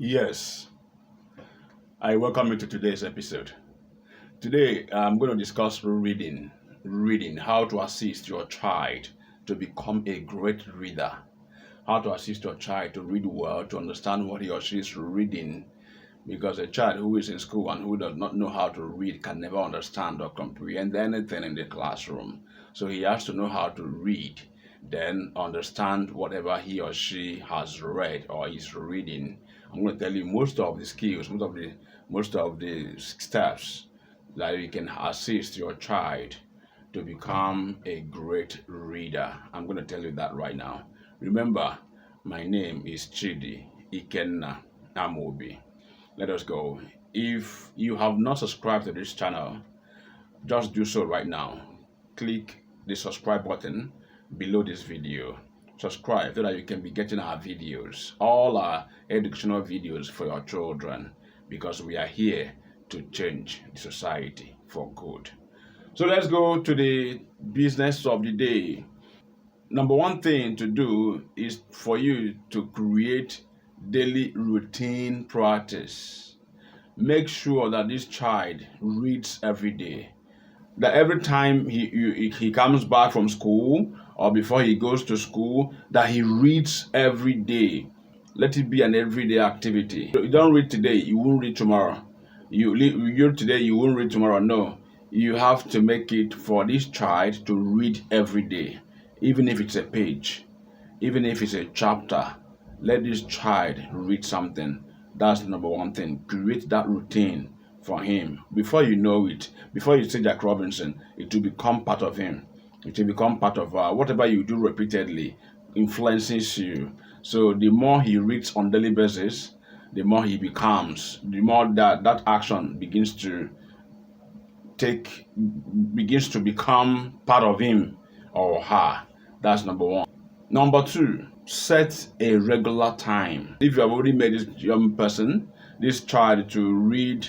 Yes, I welcome you to today's episode. Today, I'm going to discuss reading, how to assist your child to become a great reader, how to assist your child to read well, to understand what he or she is reading, because a child who is in school and who does not know how to read can never understand or comprehend anything in the classroom. So he has to know how to read, then understand whatever he or she has read or is reading. I'm going to tell you most of the skills, most of the steps that you can assist your child to become a great reader. I'm going to tell you that right now. Remember, my name is Chidi Ikenna Amobi. Let us go. If you have not subscribed to this channel, just do so right now. Click the subscribe button below this video. Subscribe so that you can be getting our videos, all our educational videos for your children, because we are here to change the society for good. So let's go to the business of the day. Number one thing to do is for you to create daily routine practice. Make sure that this child reads every day. That every time he comes back from school or before he goes to school, that he reads every day. Let it be an everyday activity. You don't read today, you won't read tomorrow. You read today, you won't read tomorrow. No, you have to make it for this child to read every day, even if it's a page, even if it's a chapter. Let this child read something. That's the number one thing. Create that routine for him. Before you know it, before you say Jack Robinson, it will become part of him. It will become part of whatever you do repeatedly influences you. So the more he reads on daily basis, the more he becomes, the more that action take begins to become part of him or her. That's number one. Number two, set a regular time. If you have already made this young person, this child, to read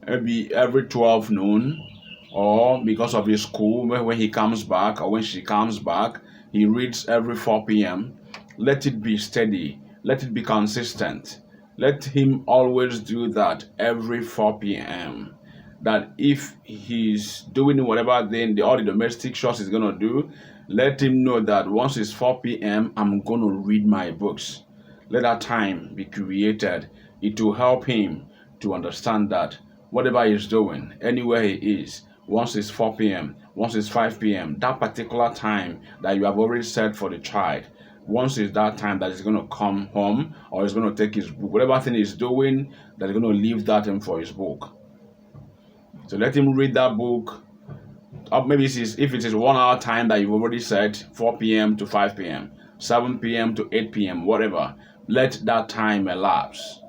maybe every 12 noon, or because of his school, when he comes back or when she comes back, he reads every 4 p.m. Let it be steady. Let it be consistent. Let him always do that every 4 p.m. That if he's doing whatever then all the domestic chores he's gonna do, let him know that once it's 4 p.m., I'm gonna read my books. Let that time be created. It will help him to understand that whatever he's doing, anywhere he is, once it's 4 p.m., once it's 5 p.m., that particular time that you have already set for the child, once it's that time that he's going to come home or he's going to take his book, whatever thing he's doing, that he's going to leave that in for his book. So let him read that book. Or maybe if it is 1 hour time that you've already set, 4 p.m. to 5 p.m., 7 p.m. to 8 p.m., whatever, let that time elapse.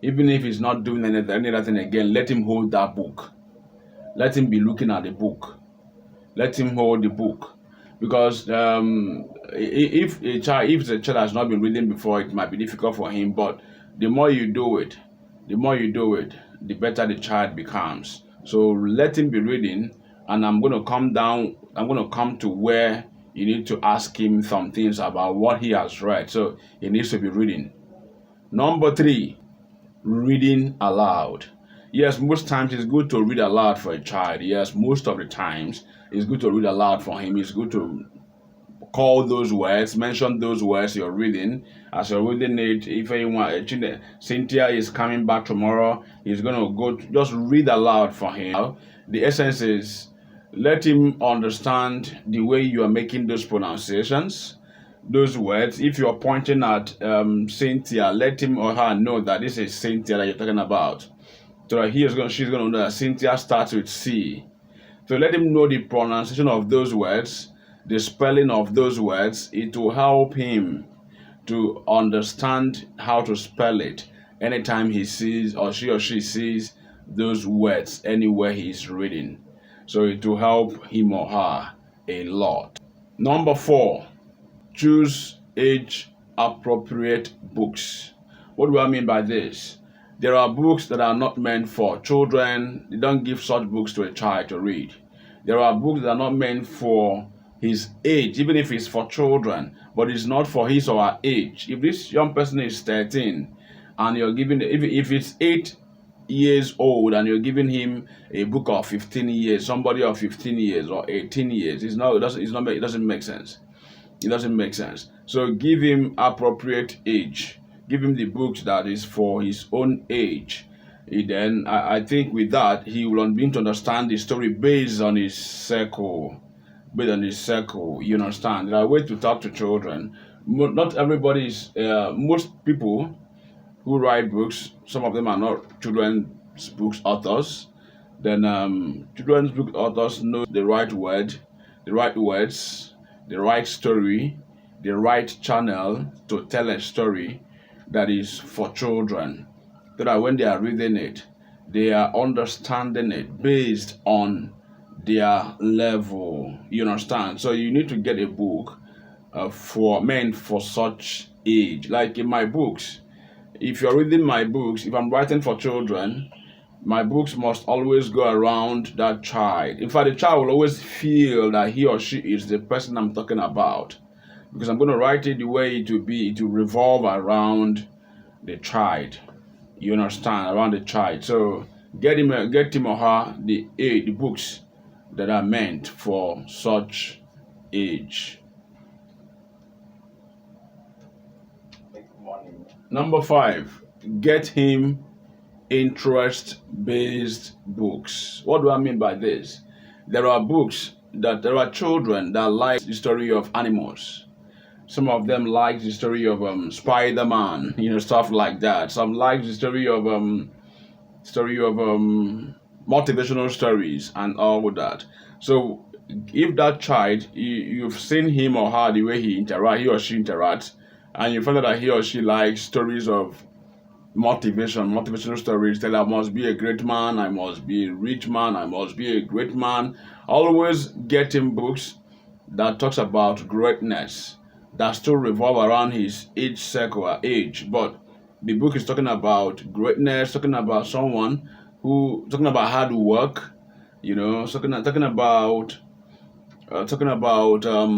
Even if he's not doing any other thing again, let him hold that book. Let him be looking at the book. Let him hold the book. Because if the child has not been reading before, it might be difficult for him. But the more you do it, the better the child becomes. So let him be reading, and I'm going to come down. I'm going to come to where you need to ask him some things about what he has read. So he needs to be reading. Number three, reading aloud. Yes, most times it's good to read aloud for a child. Yes, most of the times it's good to read aloud for him. It's good to call those words, mention those words you're reading. As you're reading it, if anyone, Cynthia is coming back tomorrow, he's going to go, just read aloud for him. The essence is let him understand the way you are making those pronunciations, those words. If you're pointing at Cynthia, let him or her know that this is Cynthia that you're talking about. So that she's going to know that Cynthia starts with C. So let him know the pronunciation of those words, the spelling of those words. It will help him to understand how to spell it anytime he sees or she sees those words anywhere he's reading. So it will help him or her a lot. Number four, choose age appropriate books. What do I mean by this? There are books that are not meant for children. They don't give such books to a child to read. There are books that are not meant for his age, even if it's for children, but it's not for his or her age. If this young person is 13 and you're giving, if it's 8 years old and you're giving him a book of 15 years, somebody of 15 years or 18 years, it doesn't make sense. It doesn't make sense. So give him appropriate age. Give him the books that is for his own age. Then I think with that he will begin to understand the story based on his circle. Based on his circle, you understand. There are ways to talk to children. Not everybody is. Most people who write books, some of them are not children's books authors. Then children's book authors know the right words, the right story, the right channel to tell a story that is for children. So that when they are reading it, they are understanding it based on their level. You understand? So you need to get a book for meant for such age. Like in my books, if you're reading my books, if I'm writing for children, my books must always go around that child. In fact, the child will always feel that he or she is the person I'm talking about, because I'm going to write it the way it will be. It will revolve around the child. You understand? Around the child. So get him or her the books that are meant for such age. Number 5, get him interest-based books. What do I mean by this? There are children that like the story of animals. Some of them like the story of Spider-Man, stuff like that. Some like the story of motivational stories and all of that. So if that child, you've seen him or her, the way he or she interacts, and you find out that he or she likes stories of motivational stories, that I must be a great man, I must be a rich man, I must be a great man. Always get him books that talks about greatness, that still revolve around his age circle or age, but the book is talking about greatness, talking about someone talking about hard work, talking about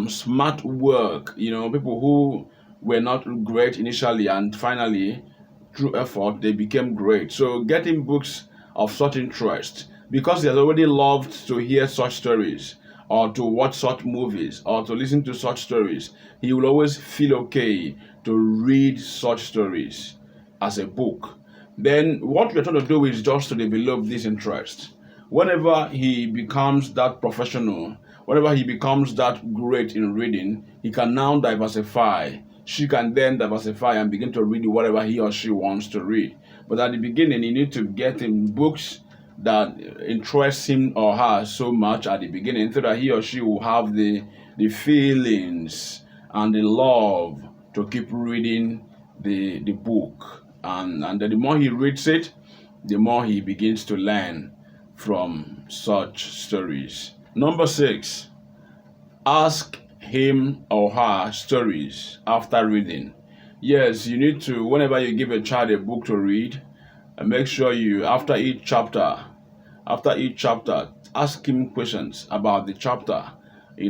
smart work, people who were not great initially and finally through effort they became great. So getting books of such interest, because he has already loved to hear such stories or to watch such movies or to listen to such stories, he will always feel okay to read such stories as a book. Then what we're trying to do is just to develop this interest. Whenever he becomes that professional, whenever he becomes that great in reading, he can now diversify. She can then diversify and begin to read whatever he or she wants to read. But at the beginning, you need to get him books that interest him or her so much at the beginning, so that he or she will have the feelings and the love to keep reading the book. And then the more he reads it, the more he begins to learn from such stories. Number 6, ask him or her stories after reading. Yes, you need to, whenever you give a child a book to read, make sure you, after each chapter, ask him questions about the chapter.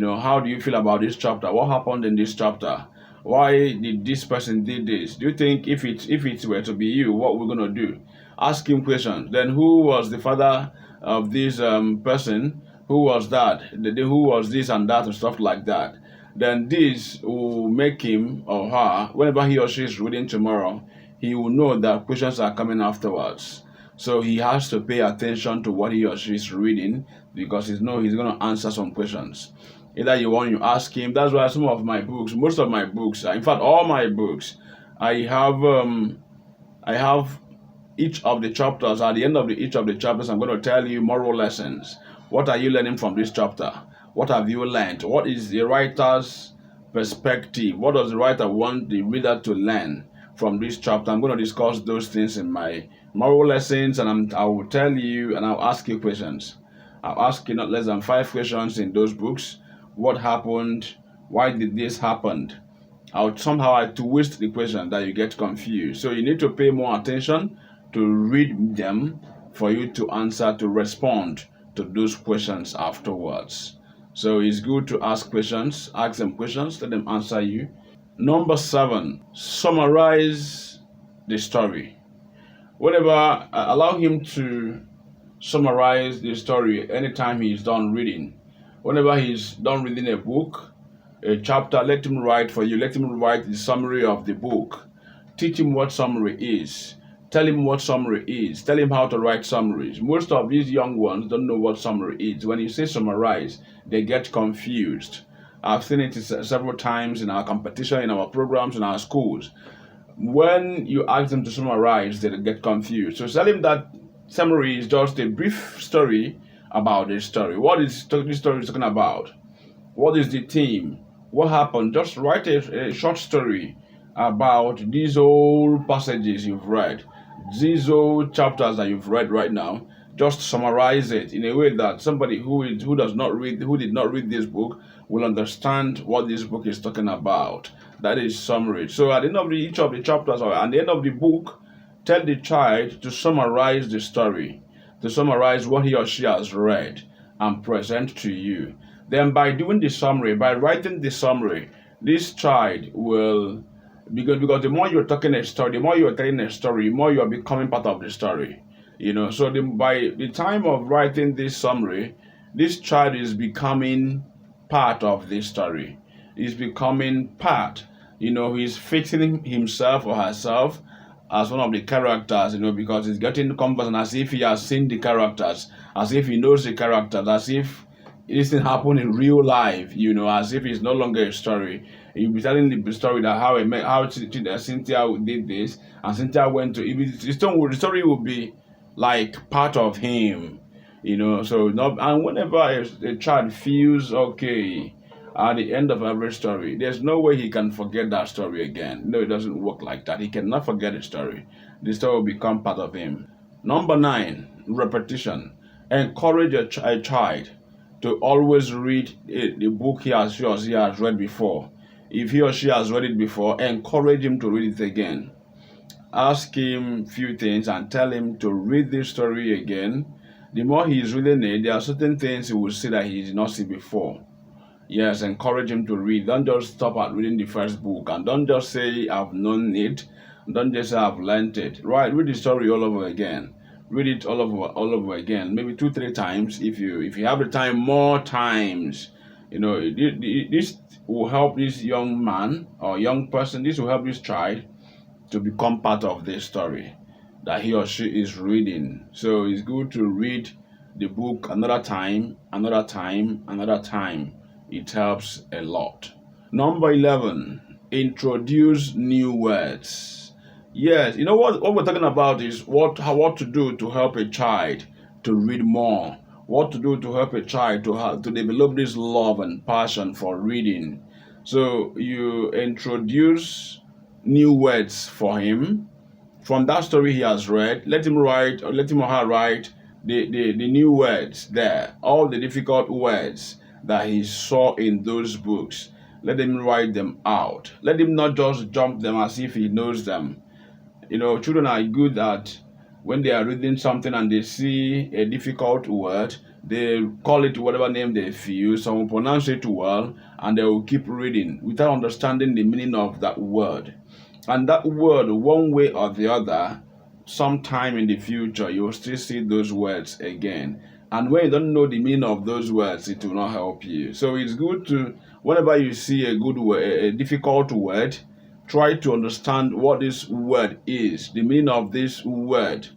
How do you feel about this chapter? What happened in this chapter? Why did this person did this? Do you think if it were to be you, what we're gonna do? Ask him questions. Then who was the father of this person? Who was that? Who was this and that and stuff like that? Then this will make him or her, whenever he or she is reading tomorrow, he will know that questions are coming afterwards. So he has to pay attention to what he or she is reading, because he's going to answer some questions. Either you want to ask him. That's why most of my books, in fact all my books, I have each of the chapters. At the end of each of the chapters, I'm going to tell you moral lessons. What are you learning from this chapter? What have you learned? What is the writer's perspective? What does the writer want the reader to learn from this chapter? I'm going to discuss those things in my moral lessons, and I will tell you, and I'll ask you questions. I'll ask you not less than 5 questions in those books. What happened? Why did this happen? I twist the question that you get confused. So you need to pay more attention to read them for you to answer, to respond to those questions afterwards. So it's good to ask questions, ask them questions, let them answer you. Number 7, summarize the story. Whenever allow him to summarize the story anytime he's done reading. Whenever he's done reading a book, a chapter, let him write for you. Let him write the summary of the book. Teach him what summary is. Tell him what summary is. Tell him how to write summaries. Most of these young ones don't know what summary is. When you say summarize, they get confused. I've seen it several times in our competition, in our programs, in our schools. When you ask them to summarize, they get confused. So tell him that summary is just a brief story about the story. What is this story talking about? What is the theme? What happened? Just write a short story about these old passages you've read, these old chapters that you've read right now. Just summarize it in a way that somebody who did not read this book will understand what this book is talking about. That is summary. So at the end of each of the chapters, or at the end of the book, tell the child to summarize the story, to summarize what he or she has read and present to you. Then by doing the summary, by writing the summary, this child will, because the more you're talking a story, the more you're telling a story, the more you're becoming part of the story. So by the time of writing this summary, this child is becoming part of this story. He's becoming part. He's fixing himself or herself as one of the characters, because he's getting conversation as if he has seen the characters, as if he knows the characters, as if this thing happened in real life, as if it's no longer a story. You'll be telling the story that how Cynthia did this, and Cynthia went to. The story will be like part of him, So and whenever a child feels okay at the end of every story, there's no way he can forget that story again. No, it doesn't work like that. He cannot forget the story. The story will become part of him. Number 9, repetition. Encourage a child to always read the book he or she has read before. If he or she has read it before, encourage him to read it again. Ask him few things and tell him to read this story again. The more he is reading it, there are certain things he will see that he did not see before. Yes, encourage him to read. Don't just stop at reading the first book, and don't just say I've known it. Don't just say I've learned it. Right, read the story all over again. Read it all over again. Maybe 2-3 times if you have the time. More times. This will help this young man or young person. This will help this child to become part of this story that he or she is reading. So it's good to read the book another time. It helps a lot. Number 11, introduce new words. Yes, what we're talking about is what to do to help a child to read more. What to do to help a child to develop this love and passion for reading. So you introduce new words for him from that story he has read. Let him write, or let him or her write the new words there, all the difficult words that he saw in those books. Let him write them out. Let him not just jump them as if he knows them. Children are good at when they are reading something and they see a difficult word, they call it whatever name they feel. Some will pronounce it well, and they will keep reading without understanding the meaning of that word. And that word, one way or the other, sometime in the future, you will still see those words again. And when you don't know the meaning of those words, it will not help you. So it's good to, whenever you see a good word, a difficult word, try to understand what this word is, the meaning of this word.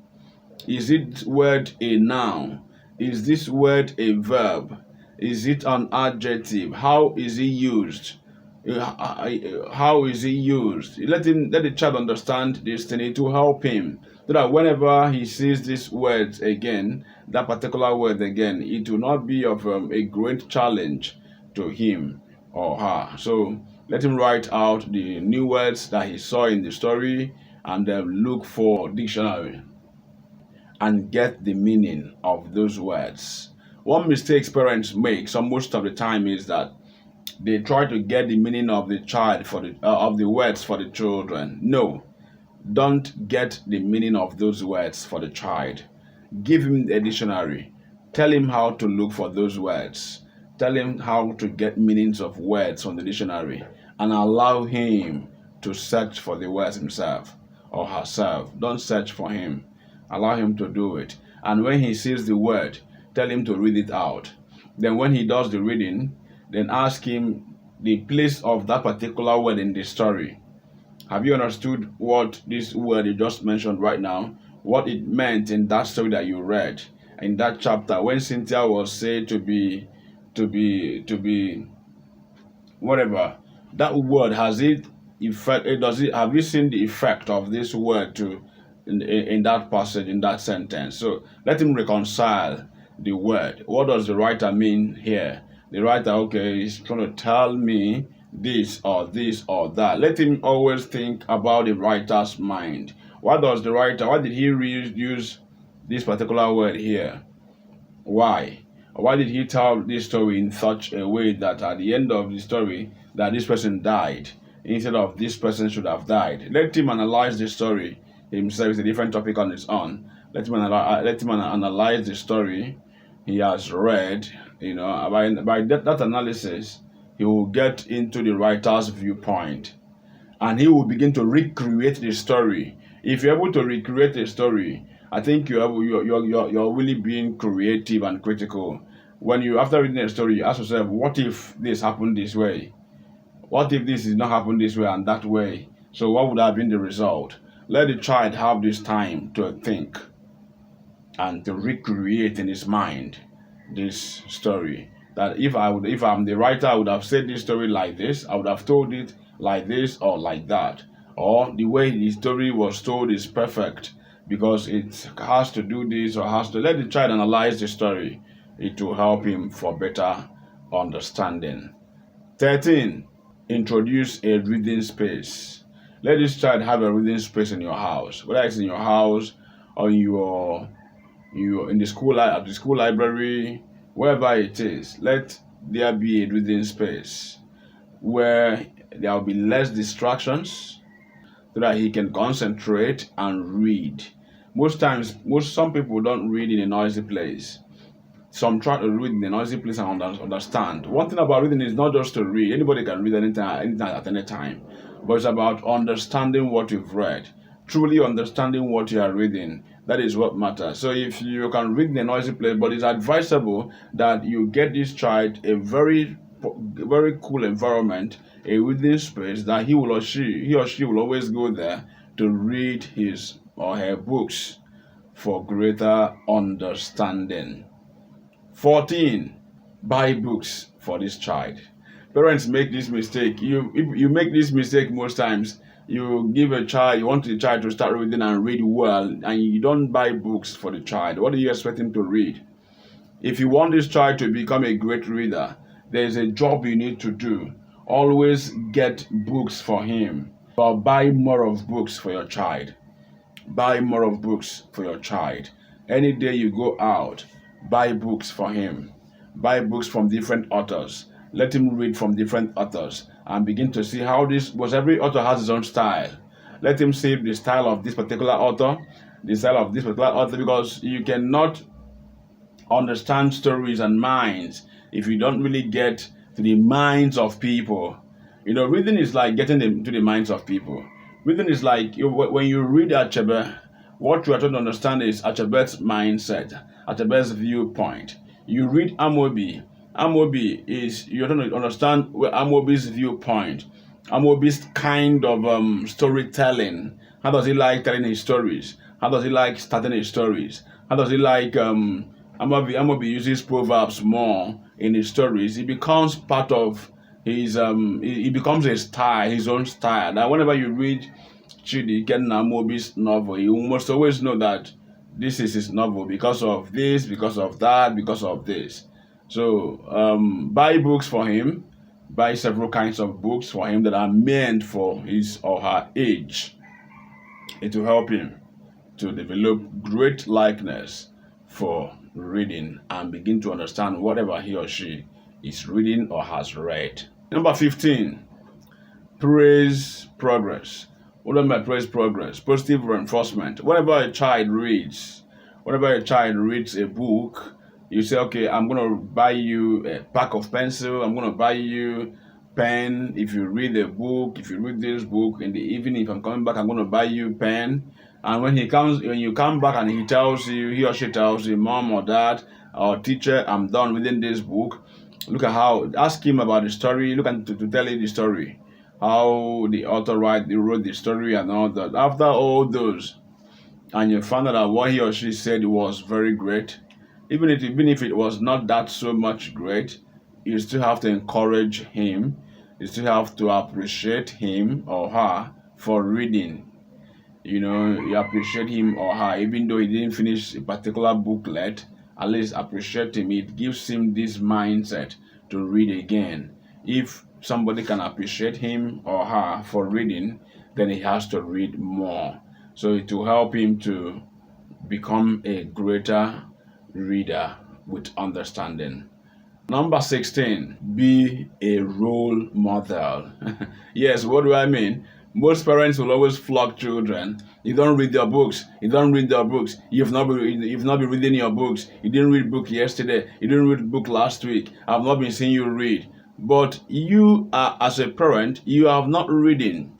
Is it word a noun? Is this word a verb? Is it an adjective? How is it used? How is it used? Let the child understand this thing to help him, so that whenever he sees these words again, that particular word again, it will not be of a great challenge to him or her. So let him write out the new words that he saw in the story, and then look for dictionary and get the meaning of those words. One mistake parents make most of the time is that they try to get the meaning of the child of the words for the children. No, don't get the meaning of those words for the child. Give him a dictionary. Tell him how to look for those words. Tell him how to get meanings of words from the dictionary, and allow him to search for the words himself. or herself. Don't search for him. Allow him to do it. And when he sees the word, tell him to read it out. Then when he does the reading, then ask him the place of that particular word in the story. Have you understood what this word you just mentioned right now, what it meant in that story that you read, in that chapter, when Cynthia was said to be whatever, that word, has it effect, does it, have you seen the effect of this word to in that passage, in that sentence? So let him reconcile the word. What does the writer mean here? The writer, okay, is trying to tell me this or that. Let him always think about the writer's mind. Why did he use this particular word here? Why? Why did he tell this story in such a way that at the end of the story that this person died instead of this person should have died? Let him analyze the story himself. It's a different topic on its own. Let him analyze the story he has read. By that analysis, he will get into the writer's viewpoint, and he will begin to recreate the story. If you're able to recreate a story, I think you're really being creative and critical. When you, after reading a story, you ask yourself, what if this happened this way? What if this did not happen this way and that way? So what would have been the result? Let the child have this time to think and to recreate in his mind this story. That if I'm the writer, I would have said this story like this, I would have told it like this or like that. Or the way the story was told is perfect because it has to do this or has to. Let the child analyze the story. It will help him for better understanding. 13. Introduce a reading space. Let this child have a reading space in your house, whether it's in your house or in the school, at the school library, wherever it is. Let there be a reading space where there will be less distractions so that he can concentrate and read. Some people don't read in a noisy place. Some try to read in a noisy place and understand. One thing about reading is not just to read. Anybody can read anytime at any time. But it's about understanding what you've read. Truly understanding what you are reading. That is what matters. So if you can read in a noisy place, but it's advisable that you get this child a very, very cool environment, a reading space that he or she will always go there to read his or her books for greater understanding. 14. Buy books for this child. Parents make this mistake. You make this mistake most times. You want the child to start reading and read well, and you don't buy books for the child. What do you expect him to read? If you want this child to become a great reader, there's a job you need to do. Always get books for him, or buy more of books for your child. Buy more of books for your child. Any day you go out, buy books for him. Buy books from different authors. Let him read from different authors and begin to see how because every author has his own style. Let him see the style of this particular author, because you cannot understand stories and minds if you don't really get to the minds of people. Reading is like getting into the minds of people. Reading is like when you read Achebe, what you are trying to understand is Achebe's mindset, Achebe's viewpoint. You read Amobi. You're trying to understand Amobi's viewpoint, Amobi's kind of storytelling. How does he like telling his stories? How does he like starting his stories? How does he like Amobi uses proverbs more in his stories. It becomes part of his it becomes a style, his own style. That whenever you read Chidi Ikenna Amobi's novel, you must always know that this is his novel because of this, because of that, because of this. So buy books for him, buy several kinds of books for him that are meant for his or her age. It will help him to develop great likeness for reading and begin to understand whatever he or she is reading or has read. Number 15, praise progress. What do I mean by praise progress? Positive reinforcement. Whenever a child reads a book, you say, okay, I'm going to buy you a pack of pencil, I'm going to buy you pen, if you read a book, if you read this book in the evening, if I'm coming back, I'm going to buy you a pen. And when you come back and he or she tells you, mom or dad or teacher, I'm done reading this book. Ask him about the story. Look at to tell you the story, how the author wrote the story and all that. After all those, and you found out that what he or she said was very great, even if it was not that so much great, you still have to encourage him. You still have to appreciate him or her for reading. You appreciate him or her, even though he didn't finish a particular booklet. At least appreciate him. It gives him this mindset to read again. If somebody can appreciate him or her for reading, then he has to read more. So it will help him to become a greater reader with understanding. Number 16, be a role model. Yes, what do I mean? Most parents will always flog children. You don't read their books. You don't read their books. You've not been reading your books. You didn't read book yesterday. You didn't read book last week. I've not been seeing you read. But you are, as a parent, you have not reading.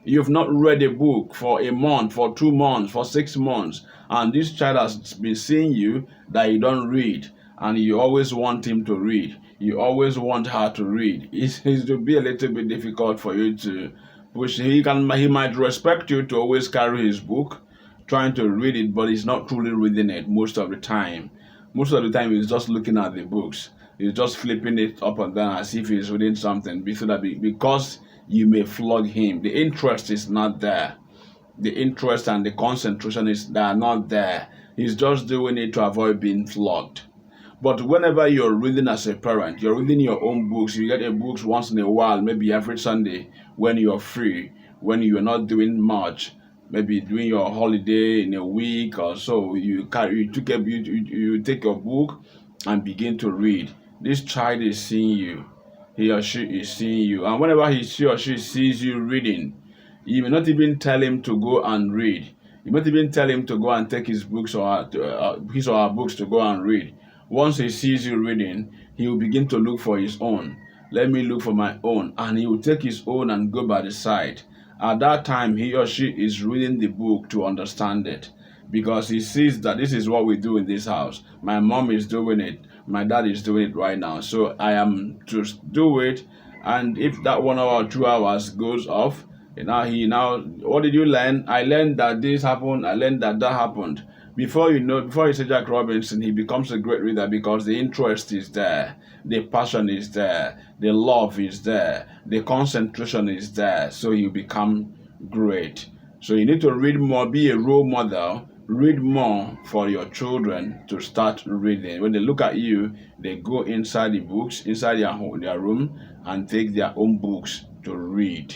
You've not read a book for a month, for 2 months, for 6 months, and this child has been seeing you that you don't read, and you always want him to read. You always want her to read. It will be a little bit difficult for you to push. He might respect you to always carry his book, trying to read it, but he's not truly reading it most of the time. Most of the time, he's just looking at the books. He's just flipping it up and down as if he's reading something, because you may flog him. The interest is not there. The interest and the concentration they are not there. He's just doing it to avoid being flogged. But whenever you're reading as a parent, you're reading your own books. You get your books once in a while, maybe every Sunday when you're free, when you're not doing much, maybe doing your holiday in a week or so. You take your book and begin to read. This child is seeing you. He or she is seeing you. And whenever she or she sees you reading, you may not even tell him to go and read. You may not even tell him to go and take his books or his or her books to go and read. Once he sees you reading, he will begin to look for his own. Let me look for my own. And he will take his own and go by the side. At that time, he or she is reading the book to understand it, because he sees that this is what we do in this house. My mom is doing it. My dad is doing it right now. So I am to do it. And if that 1 hour or 2 hours goes off, what did you learn? I learned that this happened. I learned that happened. Before you say Jack Robinson, he becomes a great reader because the interest is there, the passion is there, the love is there, the concentration is there. So you become great. So you need to read more, be a role model. Read more for your children to start reading. When they look at you, they go inside the books, inside their room, and take their own books to read.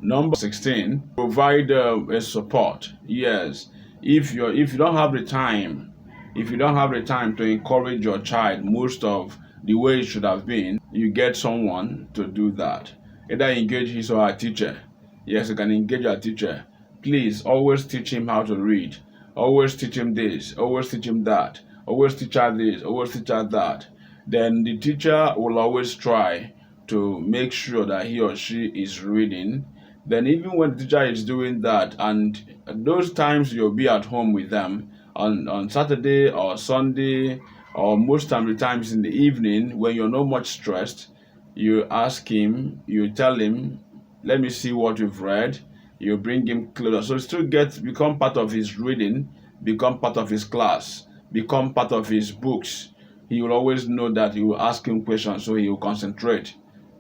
Number 16, provide a support. Yes, if you don't have the time, to encourage your child most of the way it should have been, you get someone to do that. Either engage his or her teacher. Yes, you can engage your teacher. Please always teach him how to read. Always teach him this, always teach him that, always teach her this, always teach her that. Then the teacher will always try to make sure that he or she is reading. Then even when the teacher is doing that, and those times you'll be at home with them on Saturday or Sunday, or most of the times in the evening when you're not much stressed, you ask him, you tell him, let me see what you've read. You bring him closer. So still become part of his reading, become part of his class, become part of his books. He will always know that you will ask him questions, so he will concentrate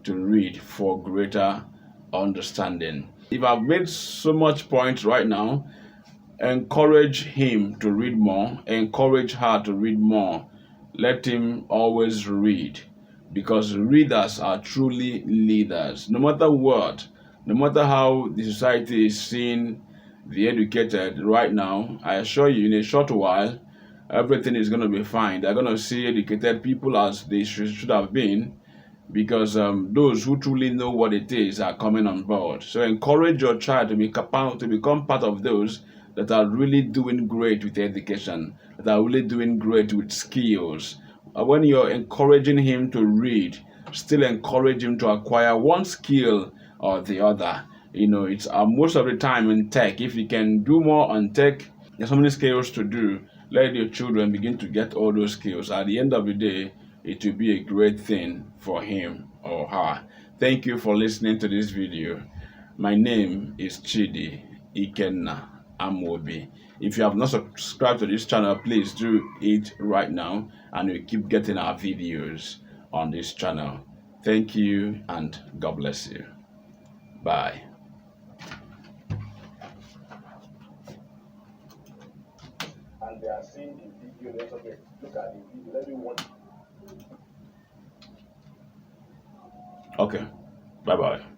to read for greater understanding. If I've made so much points right now, encourage him to read more, encourage her to read more. Let him always read, because readers are truly leaders. No matter what, no matter how the society is seeing the educated right now, I assure you, in a short while, everything is going to be fine. They're going to see educated people as they should have been, because those who truly know what it is are coming on board. So encourage your child to become part of those that are really doing great with education, that are really doing great with skills. When you're encouraging him to read, still encourage him to acquire one skill or the other. It's most of the time in tech. If you can do more on tech, there's so many skills to do. Let your children begin to get all those skills. At the end of the day, it will be a great thing for him or her. Thank you for listening to this video. My name is Chidi Ikenna Amobi. If you have not subscribed to this channel, please do it right now, and we keep getting our videos on this channel. Thank you, and God bless you. Bye. And they are seeing the video. Okay, look at the video. Let me watch. Okay. Bye bye.